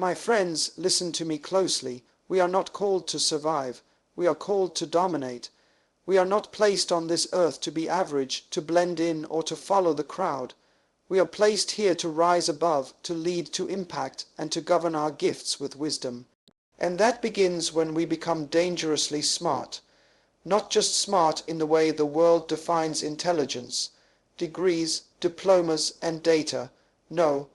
My friends, listen to me closely. We are not called to survive. We are called to dominate. We are not placed on this earth to be average, to blend in, or to follow the crowd. We are placed here to rise above, to lead, to impact, and to govern our gifts with wisdom. And that begins when we become dangerously smart. Not just smart in the way the world defines intelligence, degrees, diplomas, and data. No,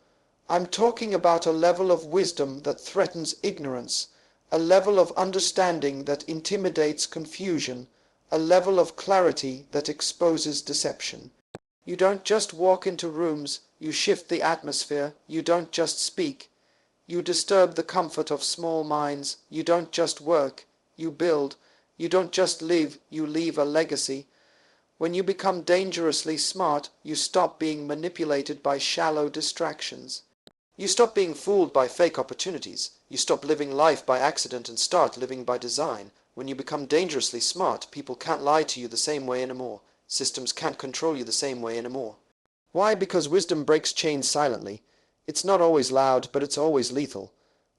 I'm talking about a level of wisdom that threatens ignorance, a level of understanding that intimidates confusion, a level of clarity that exposes deception. You don't just walk into rooms, you shift the atmosphere, you don't just speak. You disturb the comfort of small minds, you don't just work, you build. You don't just live, you leave a legacy. When you become dangerously smart, you stop being manipulated by shallow distractions. You stop being fooled by fake opportunities. You stop living life by accident and start living by design. When you become dangerously smart, people can't lie to you the same way anymore. Systems can't control you the same way anymore. Why? Because wisdom breaks chains silently. It's not always loud, but it's always lethal.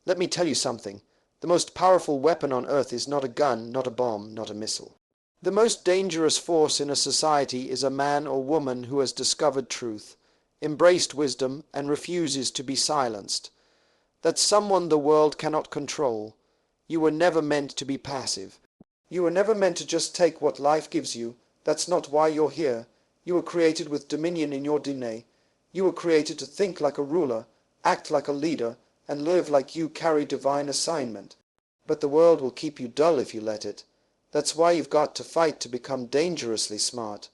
Let me tell you something. The most powerful weapon on earth is not a gun, not a bomb, not a missile. The most dangerous force in a society is a man or woman who has discovered truth, embraced wisdom, and refuses to be silenced. That's someone the world cannot control. You were never meant to be passive. You were never meant to just take what life gives you. That's not why you're here. You were created with dominion in your DNA. You were created to think like a ruler, act like a leader, and live like you carry divine assignment. But the world will keep you dull if you let it. That's why you've got to fight to become dangerously smart.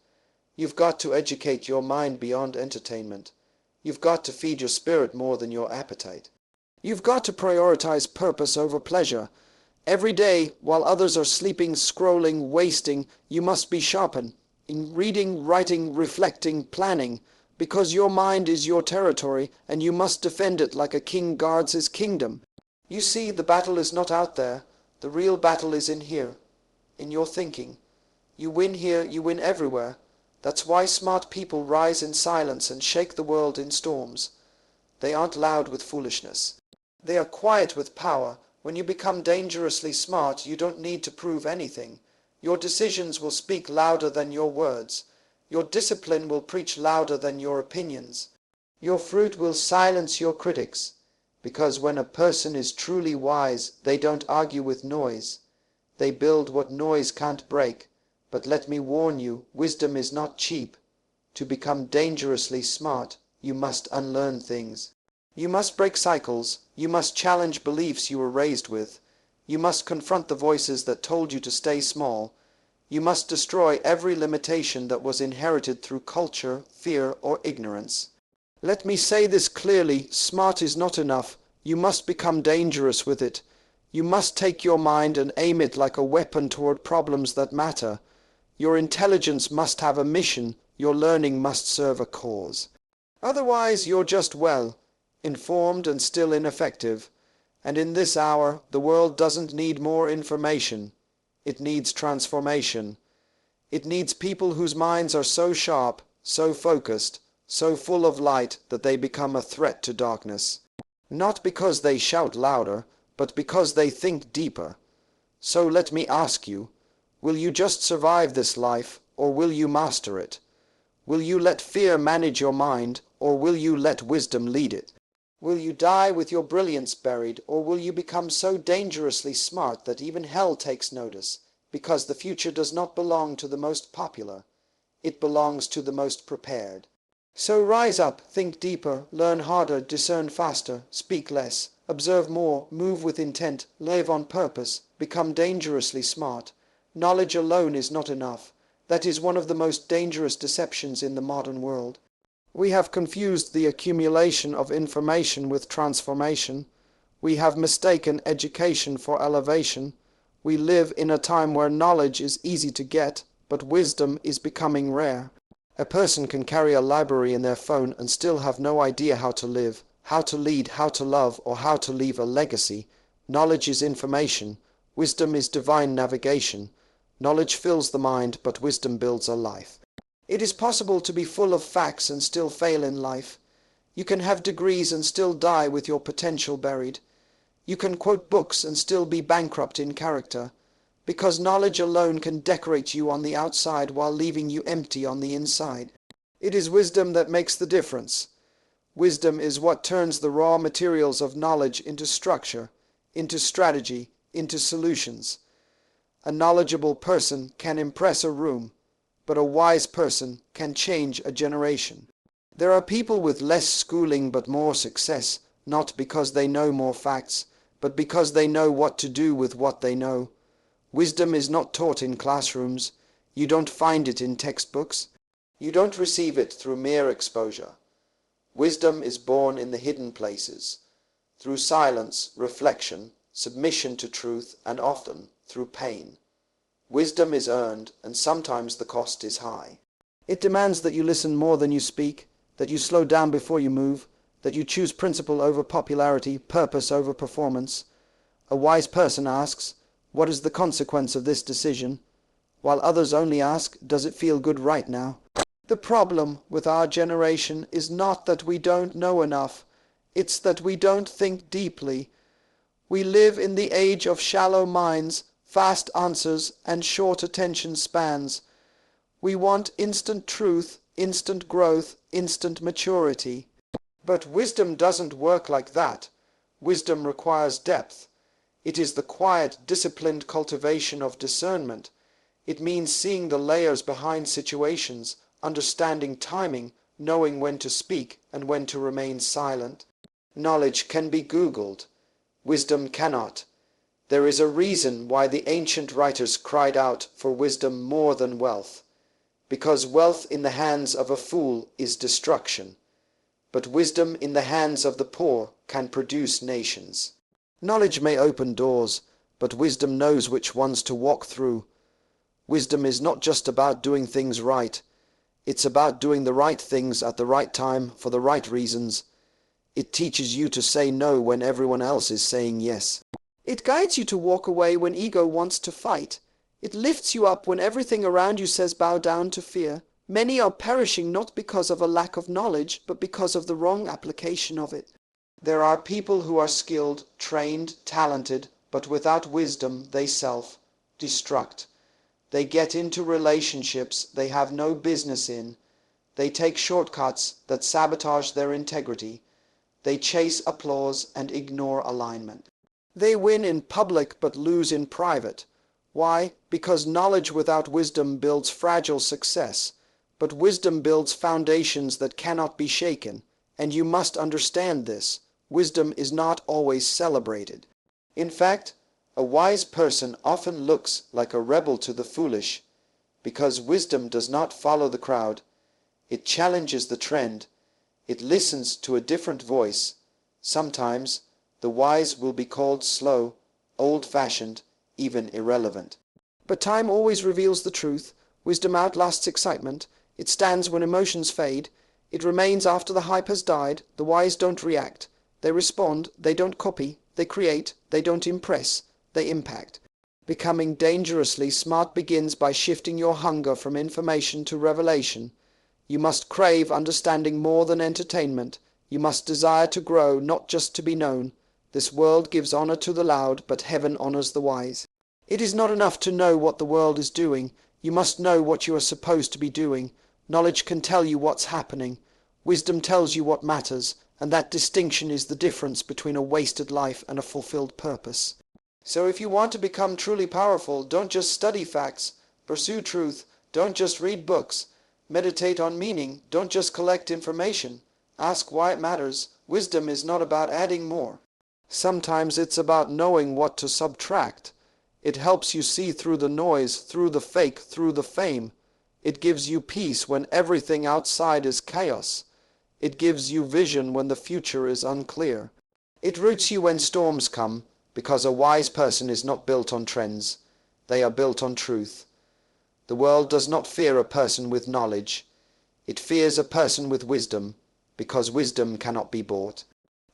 You've got to educate your mind beyond entertainment. You've got to feed your spirit more than your appetite. You've got to prioritize purpose over pleasure. Every day, while others are sleeping, scrolling, wasting, you must be sharpen. In reading, writing, reflecting, planning. Because your mind is your territory, and you must defend it like a king guards his kingdom. You see, the battle is not out there. The real battle is in here, in your thinking. You win here, you win everywhere. That's why smart people rise in silence and shake the world in storms. They aren't loud with foolishness. They are quiet with power. When you become dangerously smart, you don't need to prove anything. Your decisions will speak louder than your words. Your discipline will preach louder than your opinions. Your fruit will silence your critics, because when a person is truly wise, they don't argue with noise. They build what noise can't break. But let me warn you, wisdom is not cheap. To become dangerously smart, you must unlearn things. You must break cycles. You must challenge beliefs you were raised with. You must confront the voices that told you to stay small. You must destroy every limitation that was inherited through culture, fear, or ignorance. Let me say this clearly, smart is not enough. You must become dangerous with it. You must take your mind and aim it like a weapon toward problems that matter. Your intelligence must have a mission. Your learning must serve a cause. Otherwise, you're just informed and still ineffective. And in this hour, the world doesn't need more information. It needs transformation. It needs people whose minds are so sharp, so focused, so full of light that they become a threat to darkness. Not because they shout louder, but because they think deeper. So let me ask you, will you just survive this life, or will you master it? Will you let fear manage your mind, or will you let wisdom lead it? Will you die with your brilliance buried, or will you become so dangerously smart that even hell takes notice? Because the future does not belong to the most popular. It belongs to the most prepared. So rise up, think deeper, learn harder, discern faster, speak less, observe more, move with intent, live on purpose, become dangerously smart. Knowledge alone is not enough. That is one of the most dangerous deceptions in the modern world. We have confused the accumulation of information with transformation. We have mistaken education for elevation. We live in a time where knowledge is easy to get, but wisdom is becoming rare. A person can carry a library in their phone and still have no idea how to live, how to lead, how to love, or how to leave a legacy. Knowledge is information. Wisdom is divine navigation. Knowledge fills the mind, but wisdom builds a life. It is possible to be full of facts and still fail in life. You can have degrees and still die with your potential buried. You can quote books and still be bankrupt in character, because knowledge alone can decorate you on the outside while leaving you empty on the inside. It is wisdom that makes the difference. Wisdom is what turns the raw materials of knowledge into structure, into strategy, into solutions. A knowledgeable person can impress a room, but a wise person can change a generation. There are people with less schooling but more success, not because they know more facts, but because they know what to do with what they know. Wisdom is not taught in classrooms. You don't find it in textbooks. You don't receive it through mere exposure. Wisdom is born in the hidden places, through silence, reflection, submission to truth, and often through pain. Wisdom is earned, and sometimes the cost is high. It demands that you listen more than you speak, that you slow down before you move, that you choose principle over popularity, purpose over performance. A wise person asks, "What is the consequence of this decision?" while others only ask, "Does it feel good right now?" The problem with our generation is not that we don't know enough, it's that we don't think deeply. We live in the age of shallow minds, fast answers, and short attention spans. We want instant truth, instant growth, instant maturity. But wisdom doesn't work like that. Wisdom requires depth. It is the quiet, disciplined cultivation of discernment. It means seeing the layers behind situations, understanding timing, knowing when to speak and when to remain silent. Knowledge can be Googled. Wisdom cannot. There is a reason why the ancient writers cried out for wisdom more than wealth. Because wealth in the hands of a fool is destruction. But wisdom in the hands of the poor can produce nations. Knowledge may open doors, but wisdom knows which ones to walk through. Wisdom is not just about doing things right. It's about doing the right things at the right time for the right reasons. It teaches you to say no when everyone else is saying yes. It guides you to walk away when ego wants to fight. It lifts you up when everything around you says bow down to fear. Many are perishing not because of a lack of knowledge, but because of the wrong application of it. There are people who are skilled, trained, talented, but without wisdom they self-destruct. They get into relationships they have no business in. They take shortcuts that sabotage their integrity. They chase applause and ignore alignment. They win in public but lose in private. Why? Because knowledge without wisdom builds fragile success. But wisdom builds foundations that cannot be shaken. And you must understand this. Wisdom is not always celebrated. In fact, a wise person often looks like a rebel to the foolish, because wisdom does not follow the crowd. It challenges the trend. It listens to a different voice. Sometimes the wise will be called slow, old-fashioned, even irrelevant. But time always reveals the truth. Wisdom outlasts excitement. It stands when emotions fade. It remains after the hype has died. The wise don't react. They respond. They don't copy. They create. They don't impress. They impact. Becoming dangerously smart begins by shifting your hunger from information to revelation. You must crave understanding more than entertainment. You must desire to grow, not just to be known. This world gives honor to the loud, but heaven honors the wise. It is not enough to know what the world is doing. You must know what you are supposed to be doing. Knowledge can tell you what's happening. Wisdom tells you what matters, and that distinction is the difference between a wasted life and a fulfilled purpose. So if you want to become truly powerful, don't just study facts. Pursue truth. Don't just read books. Meditate on meaning. Don't just collect information. Ask why it matters. Wisdom is not about adding more. Sometimes it's about knowing what to subtract. It helps you see through the noise, through the fake, through the fame. It gives you peace when everything outside is chaos. It gives you vision when the future is unclear. It roots you when storms come, because a wise person is not built on trends. They are built on truth. The world does not fear a person with knowledge. It fears a person with wisdom, because wisdom cannot be bought.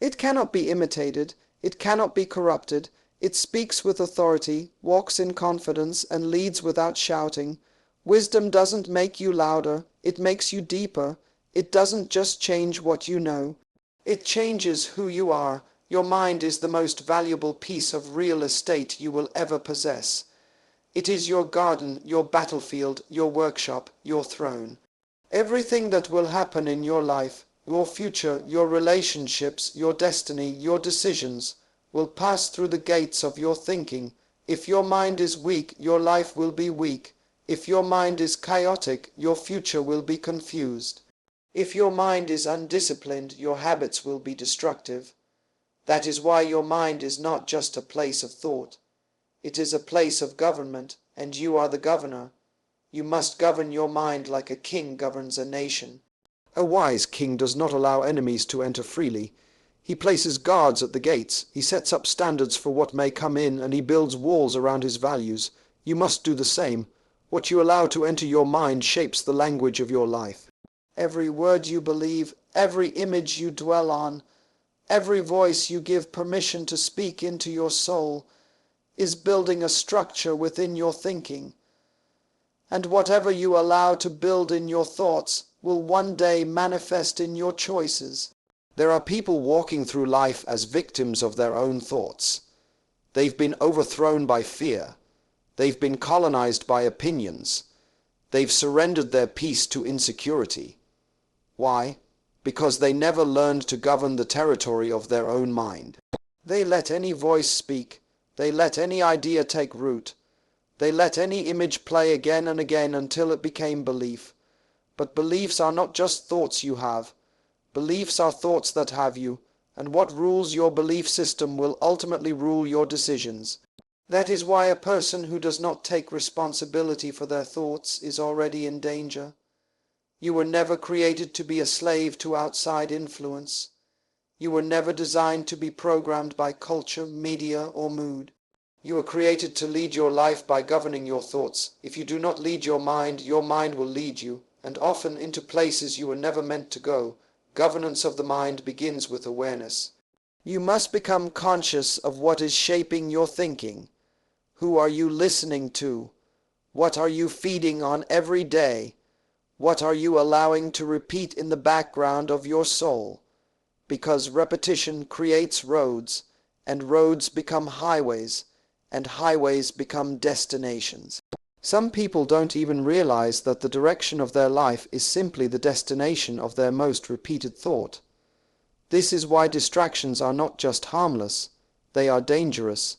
It cannot be imitated. It cannot be corrupted. It speaks with authority, walks in confidence, and leads without shouting. Wisdom doesn't make you louder. It makes you deeper. It doesn't just change what you know. It changes who you are, Your mind is the most valuable piece of real estate you will ever possess. It is your garden, your battlefield, your workshop, your throne. Everything that will happen in your life, your future, your relationships, your destiny, your decisions, will pass through the gates of your thinking. If your mind is weak, your life will be weak. If your mind is chaotic, your future will be confused. If your mind is undisciplined, your habits will be destructive. That is why your mind is not just a place of thought. It is a place of government, and you are the governor. You must govern your mind like a king governs a nation. A wise king does not allow enemies to enter freely. He places guards at the gates, he sets up standards for what may come in, and he builds walls around his values. You must do the same. What you allow to enter your mind shapes the language of your life. Every word you believe, every image you dwell on, every voice you give permission to speak into your soul, is building a structure within your thinking. And whatever you allow to build in your thoughts will one day manifest in your choices. There are people walking through life as victims of their own thoughts. They've been overthrown by fear. They've been colonized by opinions. They've surrendered their peace to insecurity. Why? Because they never learned to govern the territory of their own mind. They let any voice speak. They let any idea take root. They let any image play again and again until it became belief. But beliefs are not just thoughts you have. Beliefs are thoughts that have you, and what rules your belief system will ultimately rule your decisions. That is why a person who does not take responsibility for their thoughts is already in danger. You were never created to be a slave to outside influence. You were never designed to be programmed by culture, media, or mood. You were created to lead your life by governing your thoughts. If you do not lead your mind will lead you, and often into places you were never meant to go. Governance of the mind begins with awareness. You must become conscious of what is shaping your thinking. Who are you listening to? What are you feeding on every day? What are you allowing to repeat in the background of your soul? Because repetition creates roads, and roads become highways, and highways become destinations. Some people don't even realize that the direction of their life is simply the destination of their most repeated thought. This is why distractions are not just harmless, they are dangerous.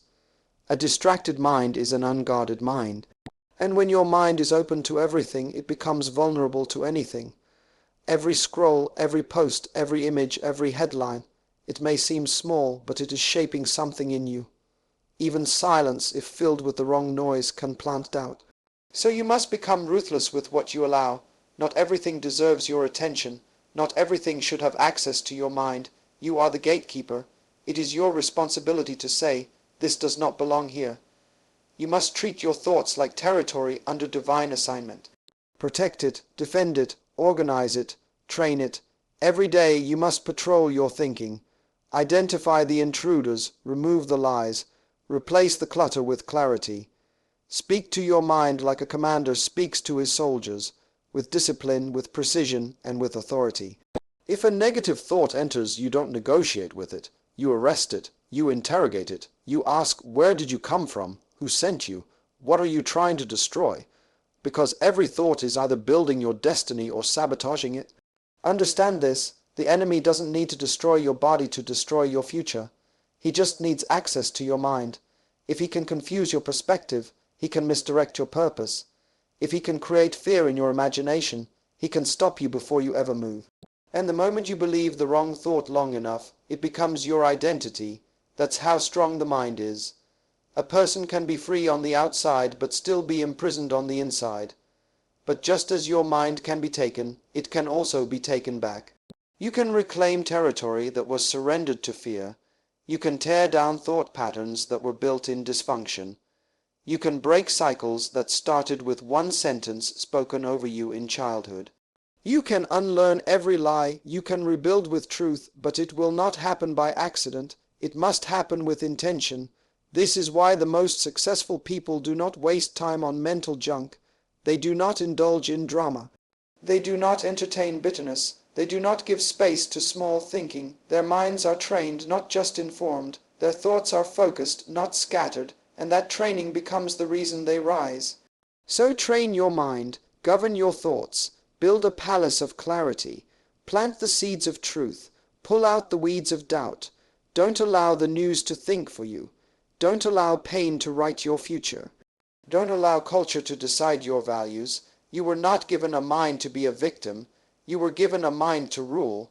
A distracted mind is an unguarded mind. And when your mind is open to everything, it becomes vulnerable to anything. Every scroll, every post, every image, every headline, it may seem small, but it is shaping something in you. Even silence, if filled with the wrong noise, can plant doubt. So you must become ruthless with what you allow. Not everything deserves your attention. Not everything should have access to your mind. You are the gatekeeper. It is your responsibility to say, this does not belong here. You must treat your thoughts like territory under divine assignment. Protect it, defend it, organize it, train it. Every day you must patrol your thinking. Identify the intruders, remove the lies, replace the clutter with clarity. Speak to your mind like a commander speaks to his soldiers, with discipline, with precision, and with authority. If a negative thought enters, you don't negotiate with it. You arrest it. You interrogate it. You ask, where did you come from? Who sent you? What are you trying to destroy? Because every thought is either building your destiny or sabotaging it. Understand this. The enemy doesn't need to destroy your body to destroy your future. He just needs access to your mind. If he can confuse your perspective, he can misdirect your purpose. If he can create fear in your imagination, he can stop you before you ever move. And the moment you believe the wrong thought long enough, it becomes your identity. That's how strong the mind is. A person can be free on the outside but still be imprisoned on the inside. But just as your mind can be taken, it can also be taken back. You can reclaim territory that was surrendered to fear. You can tear down thought patterns that were built in dysfunction. You can break cycles that started with one sentence spoken over you in childhood. You can unlearn every lie, you can rebuild with truth, but it will not happen by accident. It must happen with intention. This is why the most successful people do not waste time on mental junk. They do not indulge in drama. They do not entertain bitterness. They do not give space to small thinking. Their minds are trained, not just informed. Their thoughts are focused, not scattered, and that training becomes the reason they rise. So train your mind, govern your thoughts, build a palace of clarity, plant the seeds of truth, pull out the weeds of doubt. Don't allow the news to think for you. Don't allow pain to write your future. Don't allow culture to decide your values. You were not given a mind to be a victim. You were given a mind to rule.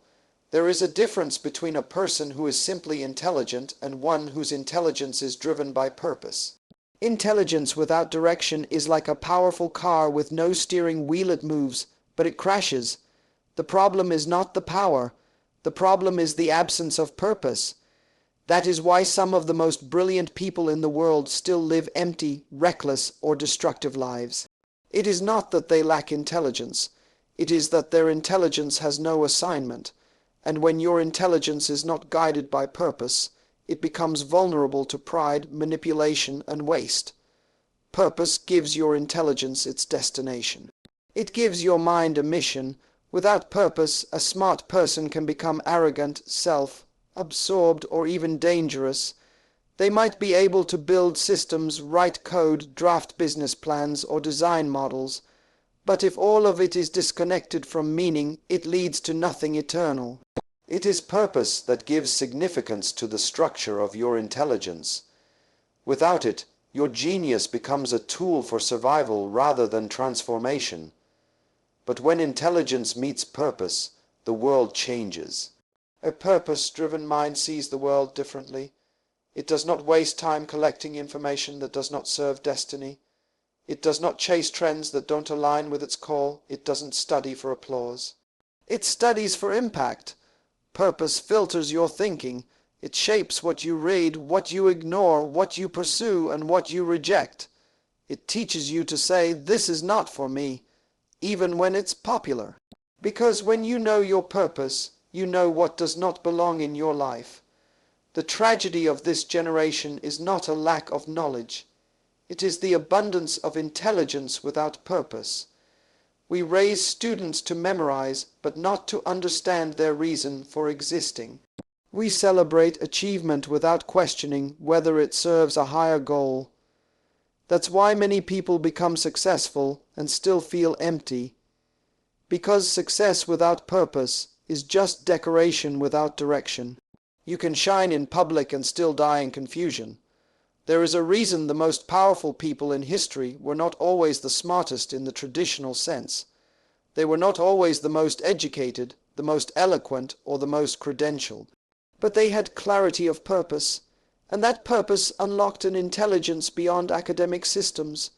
There is a difference between a person who is simply intelligent and one whose intelligence is driven by purpose. Intelligence without direction is like a powerful car with no steering wheel. It moves, but it crashes. The problem is not the power. The problem is the absence of purpose. That is why some of the most brilliant people in the world still live empty, reckless, or destructive lives. It is not that they lack intelligence. It is that their intelligence has no assignment. And when your intelligence is not guided by purpose, it becomes vulnerable to pride, manipulation, and waste. Purpose gives your intelligence its destination. It gives your mind a mission. Without purpose, a smart person can become arrogant, self-absorbed, or even dangerous. They might be able to build systems, write code, draft business plans, or design models. But if all of it is disconnected from meaning, it leads to nothing eternal. It is purpose that gives significance to the structure of your intelligence. Without it, your genius becomes a tool for survival rather than transformation. But when intelligence meets purpose, the world changes. A purpose-driven mind sees the world differently. It does not waste time collecting information that does not serve destiny. It does not chase trends that don't align with its call. It doesn't study for applause. It studies for impact. Purpose filters your thinking. It shapes what you read, what you ignore, what you pursue, and what you reject. It teaches you to say, "This is not for me," even when it's popular. Because when you know your purpose, you know what does not belong in your life. The tragedy of this generation is not a lack of knowledge. It is the abundance of intelligence without purpose. We raise students to memorize, but not to understand their reason for existing. We celebrate achievement without questioning whether it serves a higher goal. That's why many people become successful and still feel empty. Because success without purpose is just decoration without direction. You can shine in public and still die in confusion. There is a reason the most powerful people in history were not always the smartest in the traditional sense. They were not always the most educated, the most eloquent, or the most credentialed. But they had clarity of purpose, and that purpose unlocked an intelligence beyond academic systems.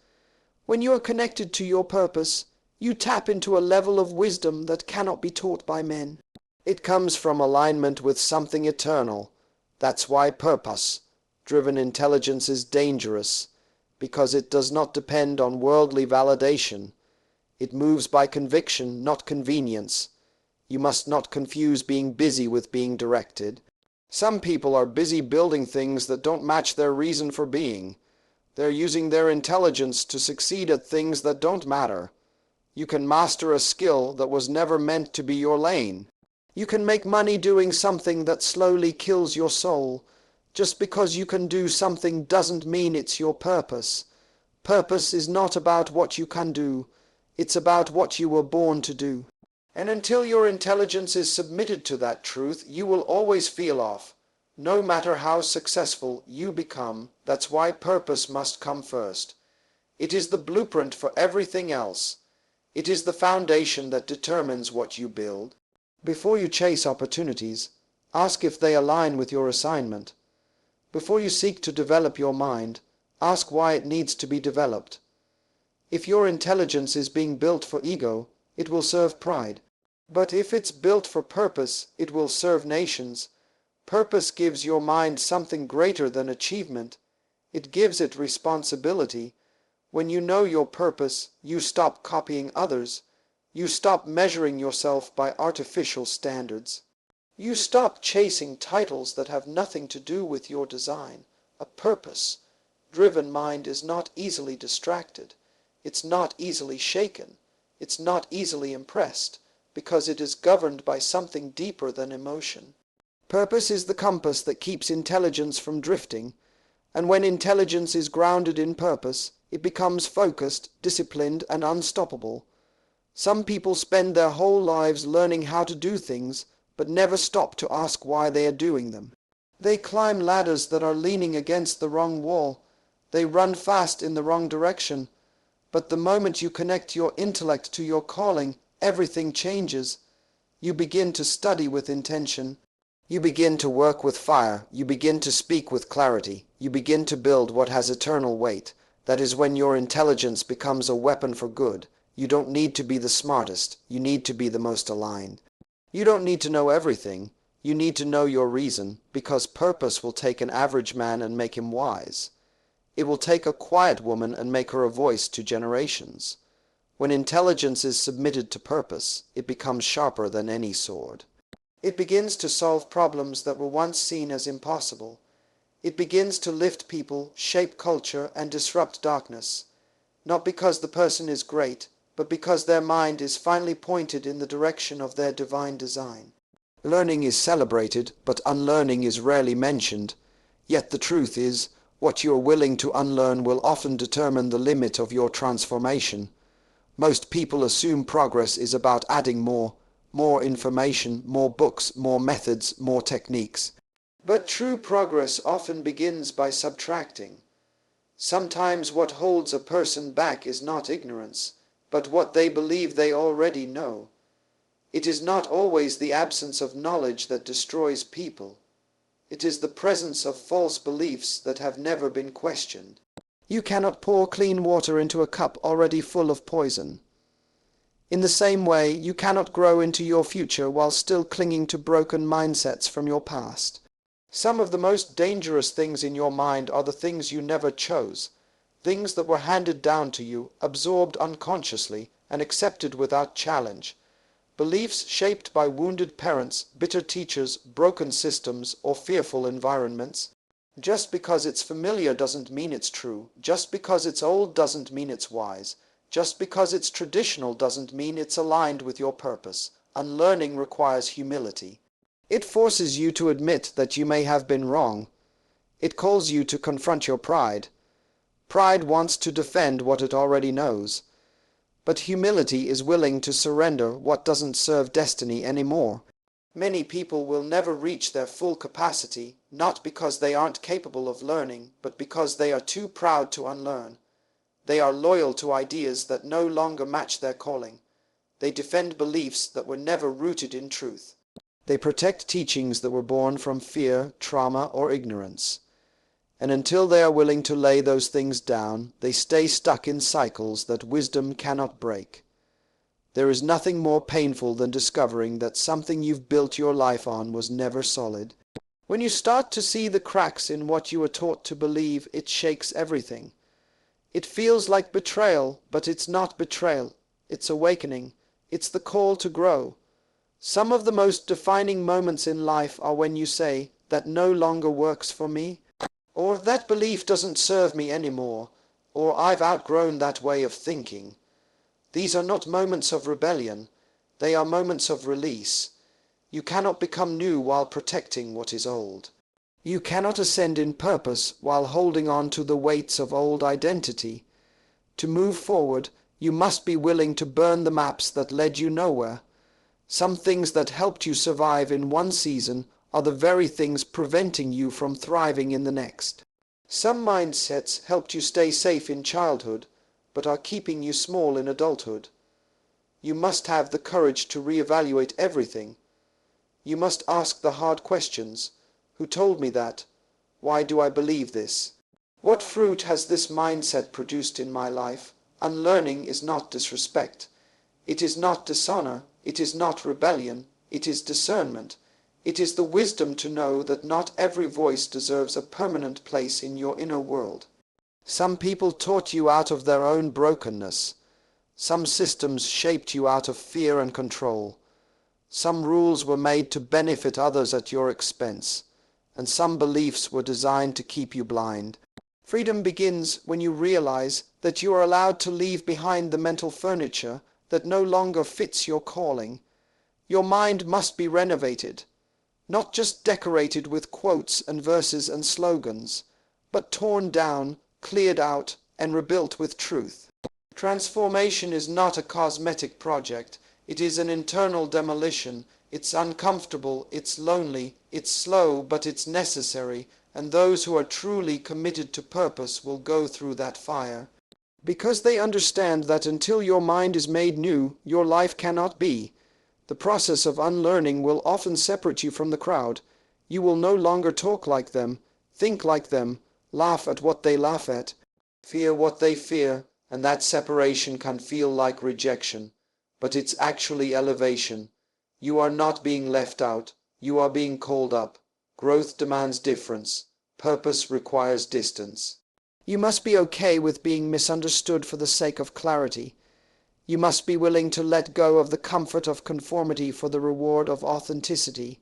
When you are connected to your purpose, you tap into a level of wisdom that cannot be taught by men. It comes from alignment with something eternal. That's why purpose-driven intelligence is dangerous, because it does not depend on worldly validation. It moves by conviction, not convenience. You must not confuse being busy with being directed. Some people are busy building things that don't match their reason for being. They're using their intelligence to succeed at things that don't matter. You can master a skill that was never meant to be your lane. You can make money doing something that slowly kills your soul. Just because you can do something doesn't mean it's your purpose. Purpose is not about what you can do. It's about what you were born to do. And until your intelligence is submitted to that truth, you will always feel off. No matter how successful you become, that's why purpose must come first. It is the blueprint for everything else. It is the foundation that determines what you build. Before you chase opportunities, ask if they align with your assignment. Before you seek to develop your mind, ask why it needs to be developed. If your intelligence is being built for ego, it will serve pride. But if it's built for purpose, it will serve nations. Purpose gives your mind something greater than achievement. It gives it responsibility. When you know your purpose, you stop copying others. You stop measuring yourself by artificial standards. You stop chasing titles that have nothing to do with your design. A purpose-driven mind is not easily distracted. It's not easily shaken. It's not easily impressed. because it is governed by something deeper than emotion. Purpose is the compass that keeps intelligence from drifting, and when intelligence is grounded in purpose, it becomes focused, disciplined, and unstoppable. Some people spend their whole lives learning how to do things, but never stop to ask why they are doing them. They climb ladders that are leaning against the wrong wall. They run fast in the wrong direction. But the moment you connect your intellect to your calling, everything changes. You begin to study with intention. You begin to work with fire. You begin to speak with clarity. You begin to build what has eternal weight. That is when your intelligence becomes a weapon for good. You don't need to be the smartest. You need to be the most aligned. You don't need to know everything. You need to know your reason, because purpose will take an average man and make him wise. It will take a quiet woman and make her a voice to generations. When intelligence is submitted to purpose, it becomes sharper than any sword. It begins to solve problems that were once seen as impossible. It begins to lift people, shape culture, and disrupt darkness. Not because the person is great, but because their mind is finally pointed in the direction of their divine design. Learning is celebrated, but unlearning is rarely mentioned. Yet the truth is, what you are willing to unlearn will often determine the limit of your transformation. Most people assume progress is about adding more information, more books, more methods, more techniques. But true progress often begins by subtracting. Sometimes what holds a person back is not ignorance, but what they believe they already know. It is not always the absence of knowledge that destroys people. It is the presence of false beliefs that have never been questioned. You cannot pour clean water into a cup already full of poison. In the same way, you cannot grow into your future while still clinging to broken mindsets from your past. Some of the most dangerous things in your mind are the things you never chose, things that were handed down to you, absorbed unconsciously, and accepted without challenge. Beliefs shaped by wounded parents, bitter teachers, broken systems, or fearful environments. Just because it's familiar doesn't mean it's true. Just because it's old doesn't mean it's wise. Just because it's traditional doesn't mean it's aligned with your purpose. Unlearning requires humility. It forces you to admit that you may have been wrong. It calls you to confront your pride. Pride wants to defend what it already knows. But humility is willing to surrender what doesn't serve destiny anymore. Many people will never reach their full capacity, not because they aren't capable of learning, but because they are too proud to unlearn. They are loyal to ideas that no longer match their calling. They defend beliefs that were never rooted in truth. They protect teachings that were born from fear, trauma, or ignorance. And until they are willing to lay those things down, they stay stuck in cycles that wisdom cannot break. There is nothing more painful than discovering that something you've built your life on was never solid. When you start to see the cracks in what you were taught to believe, it shakes everything. It feels like betrayal, but it's not betrayal. It's awakening. It's the call to grow. Some of the most defining moments in life are when you say, "That no longer works for me," or "That belief doesn't serve me anymore," or "I've outgrown that way of thinking." These are not moments of rebellion. They are moments of release. You cannot become new while protecting what is old. You cannot ascend in purpose while holding on to the weights of old identity. To move forward, you must be willing to burn the maps that led you nowhere. Some things that helped you survive in one season are the very things preventing you from thriving in the next. Some mindsets helped you stay safe in childhood, but are keeping you small in adulthood. You must have the courage to reevaluate everything. You must ask the hard questions. Who told me that? Why do I believe this? What fruit has this mindset produced in my life? Unlearning is not disrespect. It is not dishonor. It is not rebellion. It is discernment. It is the wisdom to know that not every voice deserves a permanent place in your inner world. Some people taught you out of their own brokenness. Some systems shaped you out of fear and control. Some rules were made to benefit others at your expense, and some beliefs were designed to keep you blind. Freedom begins when you realize that you are allowed to leave behind the mental furniture that no longer fits your calling. Your mind must be renovated, not just decorated with quotes and verses and slogans, but torn down, cleared out, and rebuilt with truth. Transformation is not a cosmetic project. It is an internal demolition. It's uncomfortable, it's lonely, it's slow, but it's necessary, and those who are truly committed to purpose will go through that fire. Because they understand that until your mind is made new, your life cannot be. The process of unlearning will often separate you from the crowd. You will no longer talk like them, think like them, laugh at what they laugh at, fear what they fear, and that separation can feel like rejection. But it's actually elevation. You are not being left out. You are being called up. Growth demands difference. Purpose requires distance. You must be okay with being misunderstood for the sake of clarity. You must be willing to let go of the comfort of conformity for the reward of authenticity.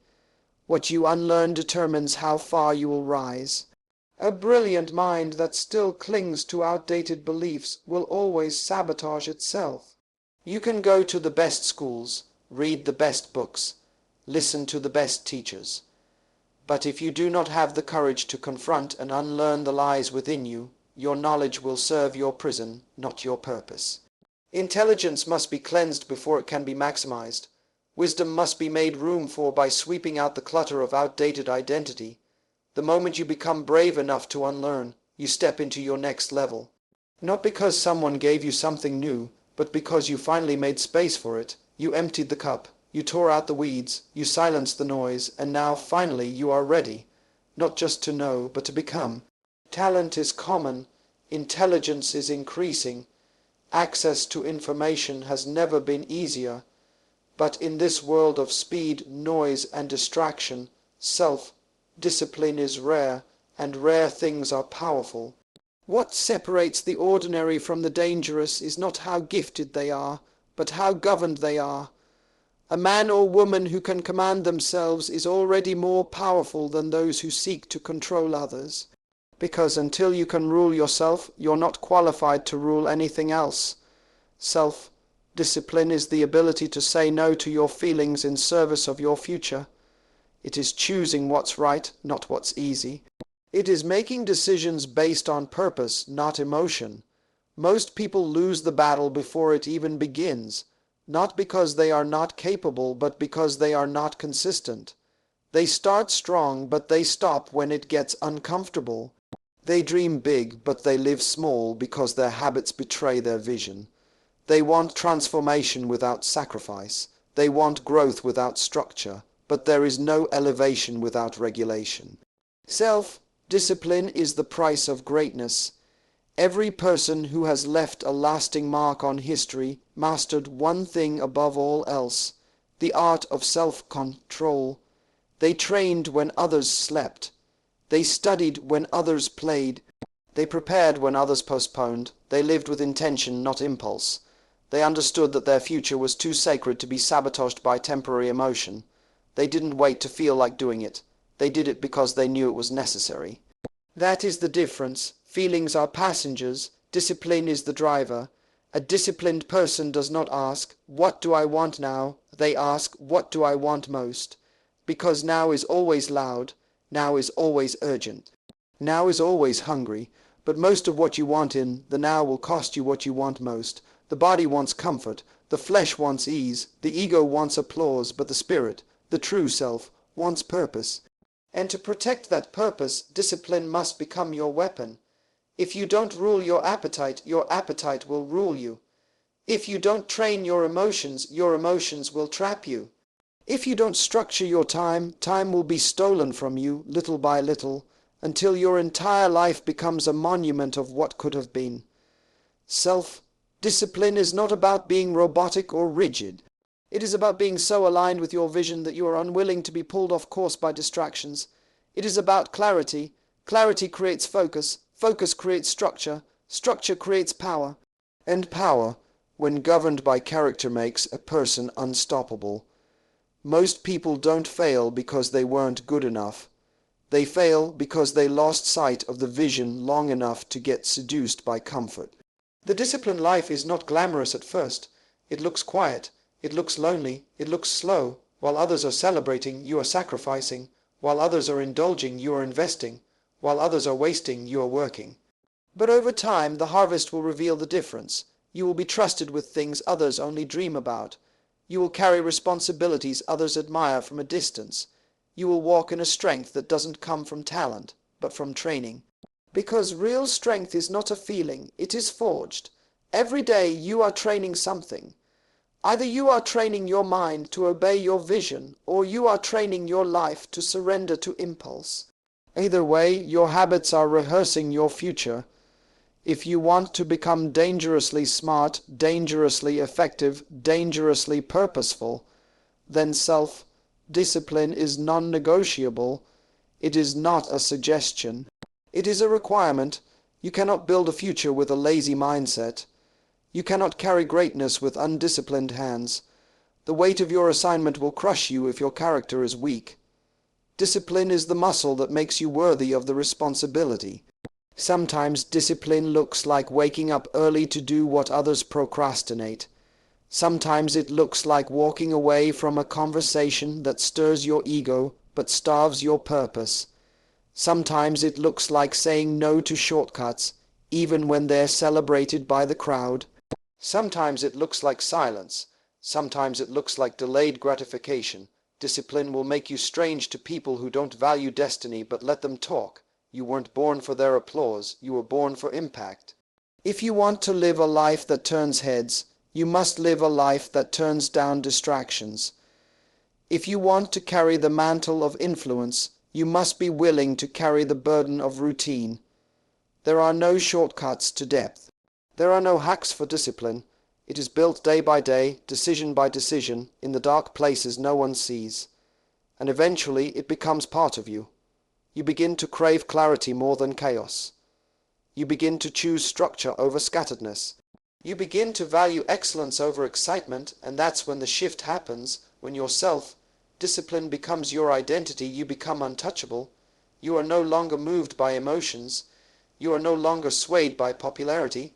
What you unlearn determines how far you will rise. A brilliant mind that still clings to outdated beliefs will always sabotage itself. You can go to the best schools, read the best books, listen to the best teachers. But if you do not have the courage to confront and unlearn the lies within you, your knowledge will serve your prison, not your purpose. Intelligence must be cleansed before it can be maximized. Wisdom must be made room for by sweeping out the clutter of outdated identity. The moment you become brave enough to unlearn, you step into your next level. Not because someone gave you something new, but because you finally made space for it. You emptied the cup, you tore out the weeds, you silenced the noise, and now finally you are ready, not just to know, but to become. Talent is common, intelligence is increasing, access to information has never been easier, but in this world of speed, noise, and distraction, self-discipline is rare, and rare things are powerful. What separates the ordinary from the dangerous is not how gifted they are, but how governed they are. A man or woman who can command themselves is already more powerful than those who seek to control others. Because until you can rule yourself, you're not qualified to rule anything else. Self-discipline is the ability to say no to your feelings in service of your future. It is choosing what's right, not what's easy. It is making decisions based on purpose, not emotion. Most people lose the battle before it even begins, not because they are not capable, but because they are not consistent. They start strong, but they stop when it gets uncomfortable. They dream big, but they live small because their habits betray their vision. They want transformation without sacrifice. They want growth without structure, but there is no elevation without regulation. Self-discipline is the price of greatness. Every person who has left a lasting mark on history mastered one thing above all else, the art of self-control. They trained when others slept. They studied when others played. They prepared when others postponed. They lived with intention, not impulse. They understood that their future was too sacred to be sabotaged by temporary emotion. They didn't wait to feel like doing it. They did it because they knew it was necessary. That is the difference. Feelings are passengers. Discipline is the driver. A disciplined person does not ask, "What do I want now?" They ask, "What do I want most?" Because now is always loud. Now is always urgent. Now is always hungry. But most of what you want in the now will cost you what you want most. The body wants comfort. The flesh wants ease. The ego wants applause. But the spirit, the true self, wants purpose. And to protect that purpose, discipline must become your weapon. If you don't rule your appetite will rule you. If you don't train your emotions will trap you. If you don't structure your time, time will be stolen from you, little by little, until your entire life becomes a monument of what could have been. Self-discipline is not about being robotic or rigid. It is about being so aligned with your vision that you are unwilling to be pulled off course by distractions. It is about clarity. Clarity creates focus. Focus creates structure. Structure creates power. And power, when governed by character, makes a person unstoppable. Most people don't fail because they weren't good enough. They fail because they lost sight of the vision long enough to get seduced by comfort. The disciplined life is not glamorous at first. It looks quiet. It looks lonely, it looks slow. While others are celebrating, you are sacrificing. While others are indulging, you are investing. While others are wasting, you are working. But over time, the harvest will reveal the difference. You will be trusted with things others only dream about. You will carry responsibilities others admire from a distance. You will walk in a strength that doesn't come from talent, but from training. Because real strength is not a feeling, it is forged. Every day you are training something. Either you are training your mind to obey your vision, or you are training your life to surrender to impulse. Either way, your habits are rehearsing your future. If you want to become dangerously smart, dangerously effective, dangerously purposeful, then self-discipline is non-negotiable. It is not a suggestion. It is a requirement. You cannot build a future with a lazy mindset. You cannot carry greatness with undisciplined hands. The weight of your assignment will crush you if your character is weak. Discipline is the muscle that makes you worthy of the responsibility. Sometimes discipline looks like waking up early to do what others procrastinate. Sometimes it looks like walking away from a conversation that stirs your ego but starves your purpose. Sometimes it looks like saying no to shortcuts, even when they're celebrated by the crowd. Sometimes it looks like silence. Sometimes it looks like delayed gratification. Discipline will make you strange to people who don't value destiny, but let them talk. You weren't born for their applause, you were born for impact. If you want to live a life that turns heads, you must live a life that turns down distractions. If you want to carry the mantle of influence, you must be willing to carry the burden of routine. There are no shortcuts to depth. There are no hacks for discipline. It is built day by day, decision by decision, in the dark places no one sees. And eventually it becomes part of you. You begin to crave clarity more than chaos. You begin to choose structure over scatteredness. You begin to value excellence over excitement, and that's when the shift happens, when your self-discipline becomes your identity. You become untouchable. You are no longer moved by emotions. You are no longer swayed by popularity.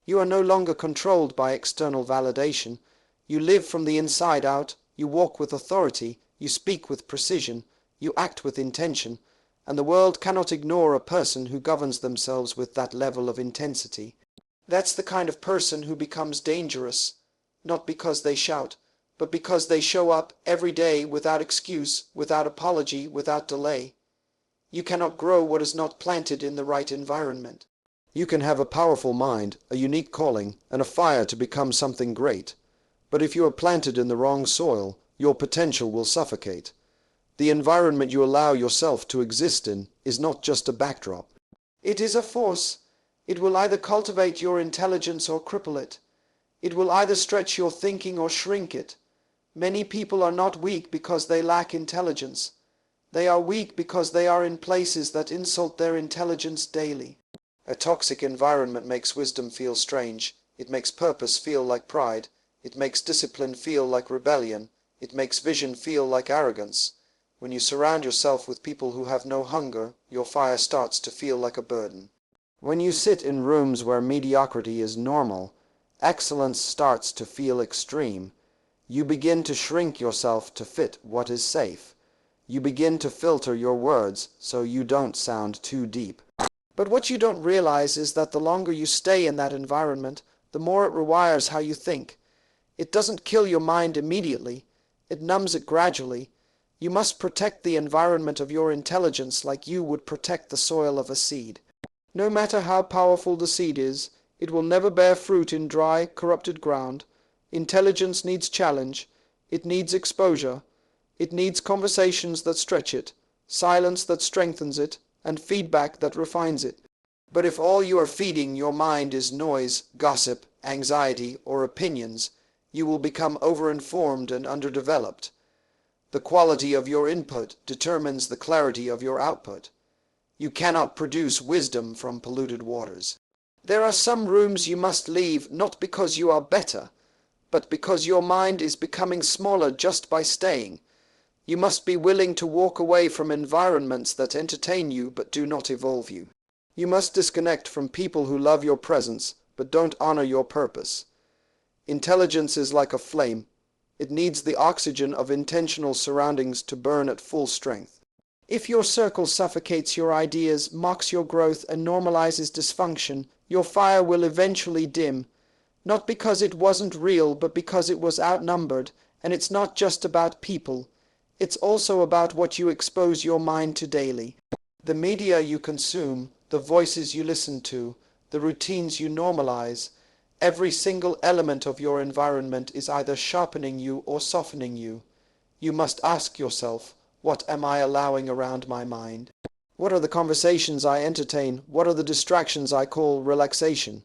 You are no longer controlled by external validation. You live from the inside out. You walk with authority. You speak with precision. You act with intention. And the world cannot ignore a person who governs themselves with that level of intensity. That's the kind of person who becomes dangerous, not because they shout, but because they show up every day without excuse, without apology, without delay. You cannot grow what is not planted in the right environment. You can have a powerful mind, a unique calling, and a fire to become something great. But if you are planted in the wrong soil, your potential will suffocate. The environment you allow yourself to exist in is not just a backdrop. It is a force. It will either cultivate your intelligence or cripple it. It will either stretch your thinking or shrink it. Many people are not weak because they lack intelligence. They are weak because they are in places that insult their intelligence daily. A toxic environment makes wisdom feel strange. It makes purpose feel like pride. It makes discipline feel like rebellion. It makes vision feel like arrogance. When you surround yourself with people who have no hunger, your fire starts to feel like a burden. When you sit in rooms where mediocrity is normal, excellence starts to feel extreme. You begin to shrink yourself to fit what is safe. You begin to filter your words so you don't sound too deep. But what you don't realize is that the longer you stay in that environment, the more it rewires how you think. It doesn't kill your mind immediately. It numbs it gradually. You must protect the environment of your intelligence like you would protect the soil of a seed. No matter how powerful the seed is, it will never bear fruit in dry, corrupted ground. Intelligence needs challenge. It needs exposure. It needs conversations that stretch it, silence that strengthens it, and feedback that refines it. But if all you are feeding your mind is noise, gossip, anxiety, or opinions, you will become overinformed and underdeveloped. The quality of your input determines the clarity of your output. You cannot produce wisdom from polluted waters. There are some rooms you must leave, not because you are better, but because your mind is becoming smaller just by staying. You must be willing to walk away from environments that entertain you but do not evolve you. You must disconnect from people who love your presence but don't honor your purpose. Intelligence is like a flame. It needs the oxygen of intentional surroundings to burn at full strength. If your circle suffocates your ideas, mocks your growth, and normalizes dysfunction, your fire will eventually dim. Not because it wasn't real, but because it was outnumbered. And it's not just about people. It's also about what you expose your mind to daily. The media you consume, the voices you listen to, the routines you normalize. Every single element of your environment is either sharpening you or softening you. You must ask yourself, what am I allowing around my mind? What are the conversations I entertain? What are the distractions I call relaxation?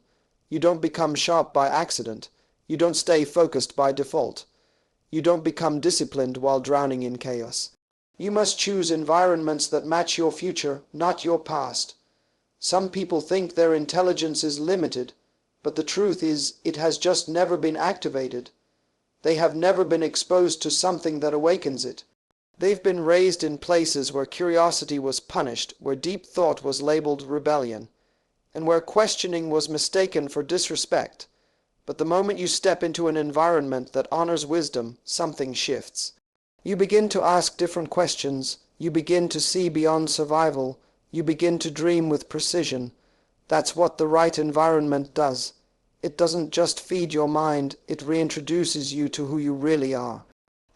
You don't become sharp by accident. You don't stay focused by default. You don't become disciplined while drowning in chaos. You must choose environments that match your future, not your past. Some people think their intelligence is limited, but the truth is it has just never been activated. They have never been exposed to something that awakens it. They've been raised in places where curiosity was punished, where deep thought was labeled rebellion, and where questioning was mistaken for disrespect. But the moment you step into an environment that honors wisdom, something shifts. You begin to ask different questions. You begin to see beyond survival. You begin to dream with precision. That's what the right environment does. It doesn't just feed your mind, it reintroduces you to who you really are.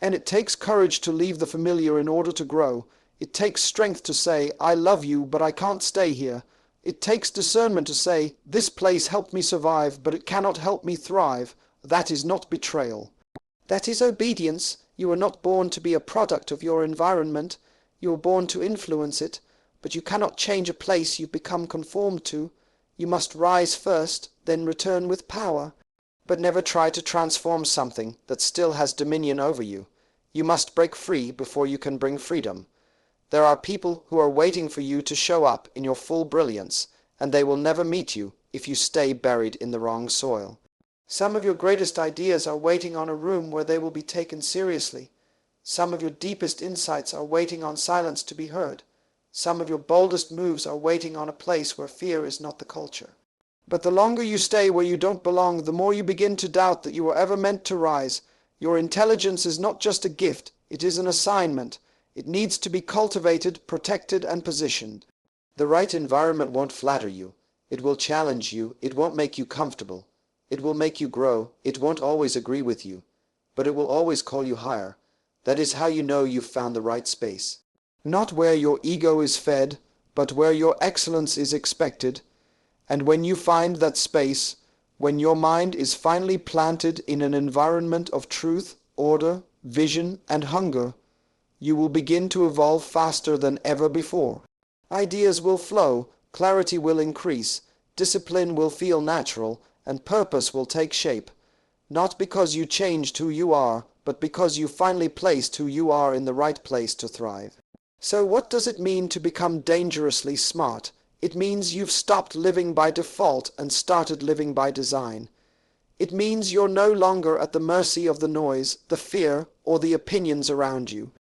And it takes courage to leave the familiar in order to grow. It takes strength to say, I love you, but I can't stay here. It takes discernment to say, this place helped me survive, but it cannot help me thrive. That is not betrayal. That is obedience. You are not born to be a product of your environment. You are born to influence it, but you cannot change a place you've become conformed to. You must rise first, then return with power. But never try to transform something that still has dominion over you. You must break free before you can bring freedom. There are people who are waiting for you to show up in your full brilliance, and they will never meet you if you stay buried in the wrong soil. Some of your greatest ideas are waiting on a room where they will be taken seriously. Some of your deepest insights are waiting on silence to be heard. Some of your boldest moves are waiting on a place where fear is not the culture. But the longer you stay where you don't belong, the more you begin to doubt that you were ever meant to rise. Your intelligence is not just a gift, it is an assignment. It needs to be cultivated, protected, and positioned. The right environment won't flatter you. It will challenge you. It won't make you comfortable. It will make you grow. It won't always agree with you, but it will always call you higher. That is how you know you've found the right space. Not where your ego is fed, but where your excellence is expected. And when you find that space, when your mind is finally planted in an environment of truth, order, vision, and hunger, you will begin to evolve faster than ever before. Ideas will flow, clarity will increase, discipline will feel natural, and purpose will take shape. Not because you changed who you are, but because you finally placed who you are in the right place to thrive. So what does it mean to become dangerously smart? It means you've stopped living by default and started living by design. It means you're no longer at the mercy of the noise, the fear, or the opinions around you.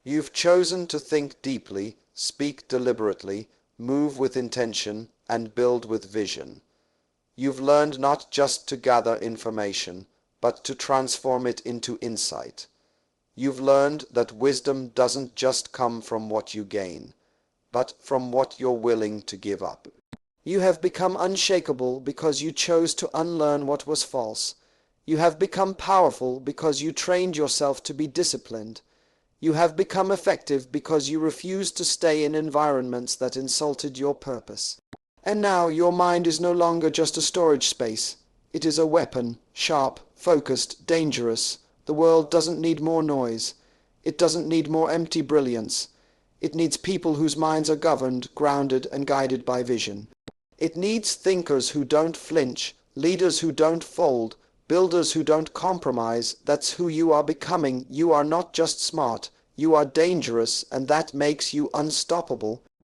You've chosen to think deeply, speak deliberately, move with intention, and build with vision. You've learned not just to gather information, but to transform it into insight. You've learned that wisdom doesn't just come from what you gain, but from what you're willing to give up. You have become unshakable because you chose to unlearn what was false. You have become powerful because you trained yourself to be disciplined. You have become effective because you refused to stay in environments that insulted your purpose. And now your mind is no longer just a storage space. It is a weapon, sharp, focused, dangerous. The world doesn't need more noise. It doesn't need more empty brilliance. It needs people whose minds are governed, grounded, and guided by vision. It needs thinkers who don't flinch, leaders who don't fold, builders who don't compromise. That's who you are becoming. You are not just smart. You are dangerous, and that makes you unstoppable.